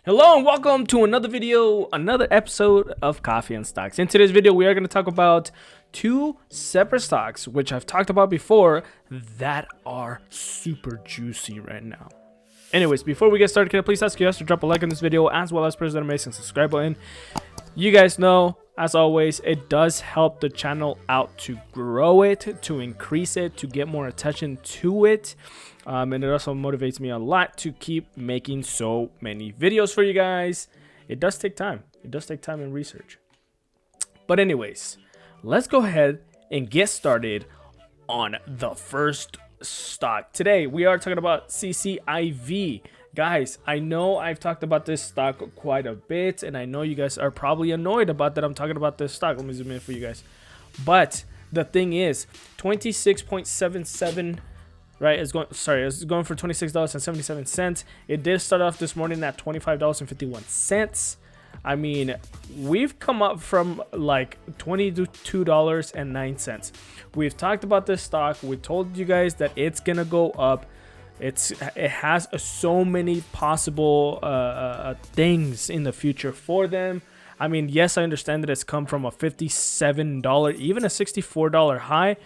Hello and welcome to another video, another episode of Coffee and Stocks. In today's video, we are going to talk about two separate stocks, which I've talked about before, that are super juicy right now. Anyways, before we get started, can I please ask you guys to drop a like on this video, as well as press that amazing subscribe button. You guys know, as always, it does help the channel out to grow it, to increase it, to get more attention to it. And it also motivates me a lot to keep making so many videos for you guys. It does take time. It does take time and research. But anyways, let's go ahead and get started on the first stock. Today, we are talking about CCIV. Guys, I know I've talked about this stock quite a bit, and I know you guys are probably annoyed about that I'm talking about this stock. Let me zoom in for you guys. But the thing is, 26.77, right? It's going for $26.77. It did start off this morning at $25.51. I mean, we've come up from like $22.09. We've talked about this stock. We told you guys that it's gonna go up. It has so many possible things in the future for them. I mean, yes, I understand that it's come from a $57, even a $64 high.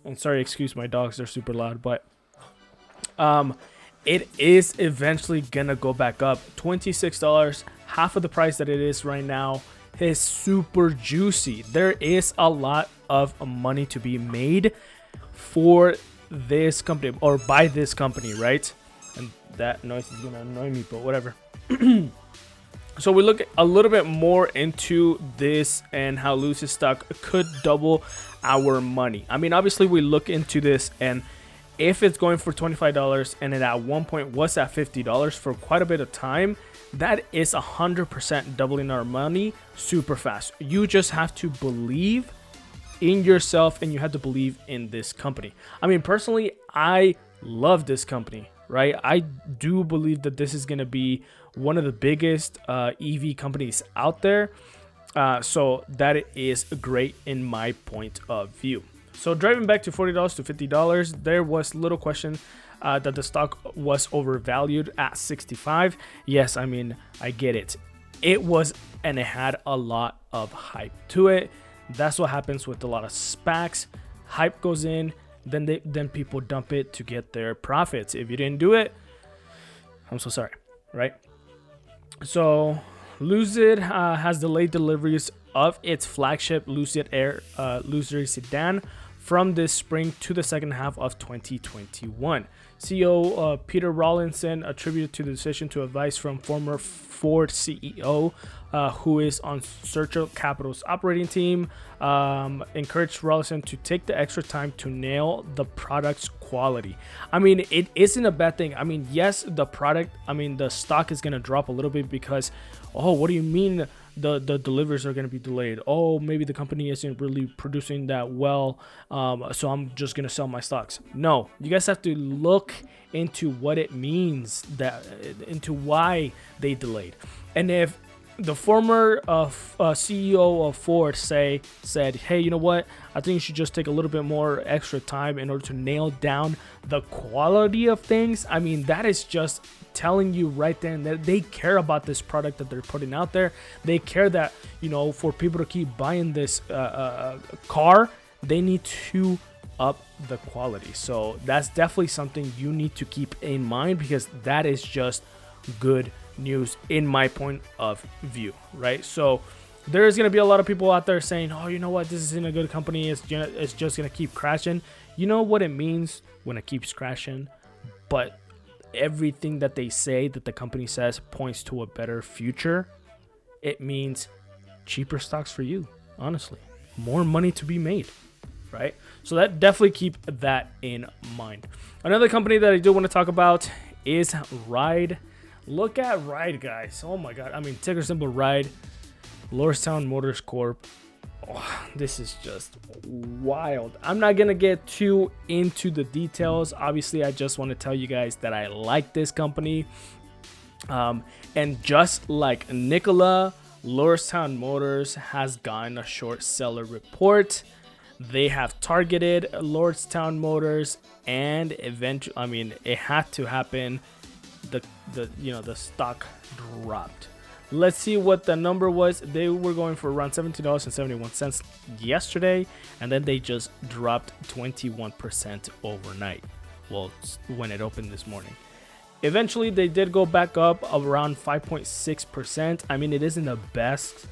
And sorry, excuse my dogs, they're super loud, but it is eventually gonna go back up. $26, half of the price that it is right now, is super juicy. There is a lot of money to be made for this company, or by this company, right? And that noise is gonna annoy me, but whatever. So we look a little bit more into this and how Lucid stock could double our money. I mean, obviously we look into this, and if it's going for $25 and it at one point was at $50 for quite a bit of time, that is 100% doubling our money super fast. You just have to believe in yourself, and you have to believe in this company. I mean, personally, I love this company, right? I do believe that this is going to be one of the biggest EV companies out there. So that is great in my point of view. So driving back to $40 to $50, there was little question that the stock was overvalued at 65. Yes, I mean, I get it. It was, and it had a lot of hype to it. That's what happens with a lot of SPACs. Hype goes in, then people dump it to get their profits. If you didn't do it, I'm so sorry, right? So Lucid has delayed deliveries of its flagship Lucid Air luxury sedan from this spring to the second half of 2021. CEO Peter Rawlinson attributed to the decision to advice from former Ford CEO, who is on Searcher Capital's operating team, encouraged Rawlinson to take the extra time to nail the product's quality. I mean, it isn't a bad thing. I mean, yes, the stock is going to drop a little bit because, oh, what do you mean the deliveries are going to be delayed? Oh, maybe the company isn't really producing that well, so I'm just going to sell my stocks. No, you guys have to look into what it means, into why they delayed. And if the former CEO of Ford said, hey, you know what? I think you should just take a little bit more extra time in order to nail down the quality of things. I mean, that is just telling you right then that they care about this product that they're putting out there. They care that, you know, for people to keep buying this car, they need to up the quality. So that's definitely something you need to keep in mind, because that is just good news in my point of view, right? So there's going to be a lot of people out there saying, oh, you know what, this isn't a good company, it's just going to keep crashing. You know what it means when it keeps crashing, but everything that they say, that the company says, points to a better future. It means cheaper stocks for you, honestly, more money to be made, right? So that definitely keep that in mind. Another company that I do want to talk about is Ride. Look at Ride, guys. Oh my god. I mean, ticker symbol Ride, Lordstown Motors Corp. Oh, this is just wild. I'm not gonna get too into the details. Obviously, I just want to tell you guys that I like this company. And just like Nikola, Lordstown Motors has gotten a short seller report. They have targeted Lordstown Motors, and eventually, I mean, it had to happen. the stock dropped. Let's see what the number was. They were going for around $17.71 yesterday, and then they just dropped 21% overnight. Well, when it opened this morning. Eventually, they did go back up around 5.6%. I mean, it isn't the best,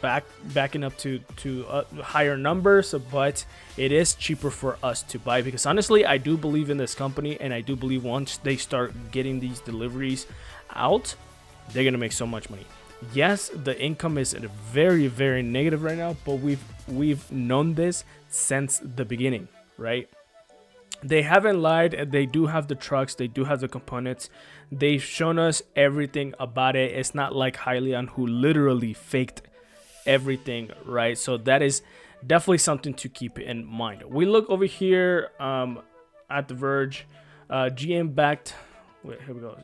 backing up to higher numbers, but it is cheaper for us to buy, because honestly, I do believe in this company, and I do believe once they start getting these deliveries out, they're gonna make so much money. Yes, the income is at a very, very negative right now, but we've known this since the beginning, right? They haven't lied. They do have the trucks. They do have the components. They've shown us everything about it. It's not like Hyliion, who literally faked everything, right? So that is definitely something to keep in mind. We look over here at The Verge. GM backed. Wait, here we go.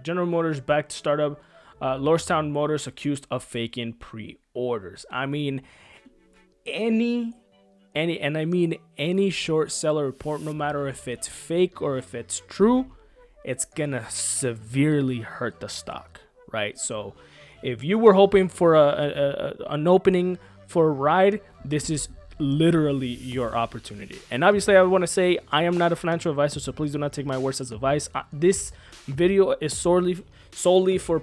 General Motors backed startup. Lordstown Motors accused of faking pre-orders. I mean, any short seller report, no matter if it's fake or if it's true, it's gonna severely hurt the stock, right? So if you were hoping for an opening for a ride, this is literally your opportunity. And obviously, I want to say I am not a financial advisor, so please do not take my words as advice. This video is solely for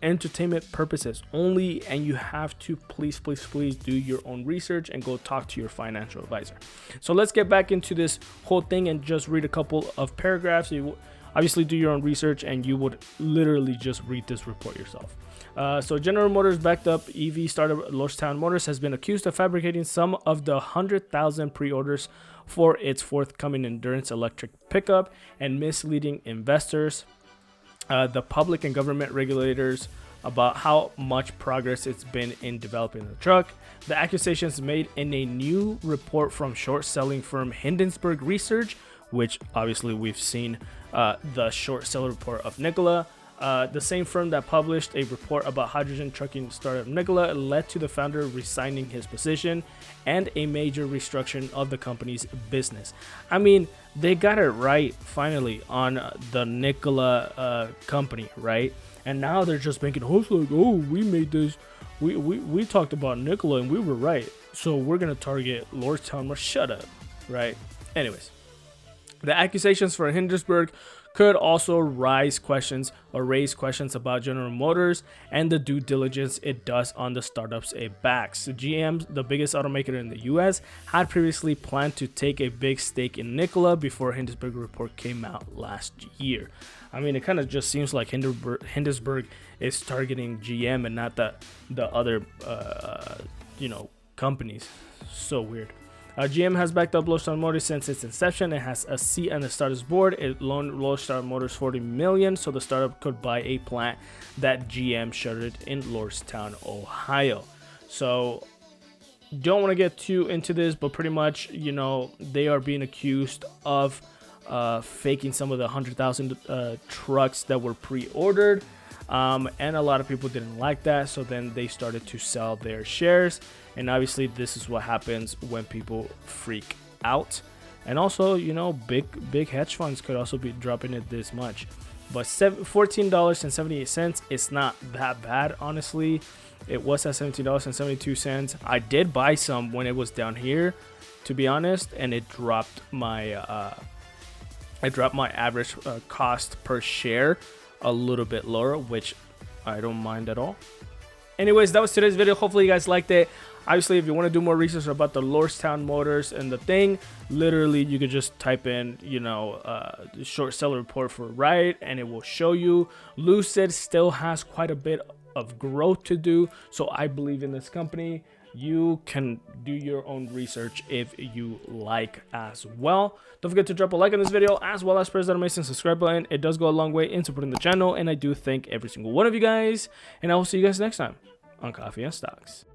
entertainment purposes only, and you have to please do your own research and go talk to your financial advisor. So let's get back into this whole thing and just read a couple of paragraphs. You obviously do your own research, and you would literally just read this report yourself. So General Motors backed up EV startup Lordstown Motors has been accused of fabricating some of the 100,000 pre-orders for its forthcoming endurance electric pickup and misleading investors, the public and government regulators about how much progress it's been in developing the truck. The accusations made in a new report from short selling firm Hindenburg Research, which obviously we've seen the short seller report of Nikola. The same firm that published a report about hydrogen trucking startup Nikola led to the founder resigning his position and a major restructuring of the company's business. I mean, they got it right finally on the Nikola company, right? And now they're just making hopes like, oh, we made this, we talked about Nikola and we were right, so we're gonna target Lordstown. Shut up, right? Anyways, the accusations for Hindenburg could also raise questions about General Motors and the due diligence it does on the startups it backs. GM, the biggest automaker in the US, had previously planned to take a big stake in Nikola before Hindenburg report came out last year. I mean, it kind of just seems like Hindenburg is targeting GM and not the other companies. So weird. GM has backed up Lordstown Motors since its inception. It has a seat on the startup's board. It loaned Lordstown Motors $40 million so the startup could buy a plant that GM shuttered in Lordstown, Ohio. So don't want to get too into this, but pretty much, they are being accused of faking some of the 100,000 trucks that were pre-ordered. And a lot of people didn't like that, so then they started to sell their shares. And obviously this is what happens when people freak out. And also, big hedge funds could also be dropping it this much. But $14.78 is not that bad, honestly. It was at $17.72. I did buy some when it was down here, to be honest, and it dropped my average cost per share a little bit lower, which I don't mind at all. Anyways, that was today's video. Hopefully you guys liked it. Obviously, if you want to do more research about the Lordstown Motors and the thing, literally you could just type in the short seller report for ride and it will show you. Lucid still has quite a bit of growth to do, so I believe in this company. You can do your own research if you like as well. Don't forget to drop a like on this video, as well as press that amazing subscribe button. It does go a long way in supporting the channel, and I do thank every single one of you guys. And I will see you guys next time on Coffee and Stocks.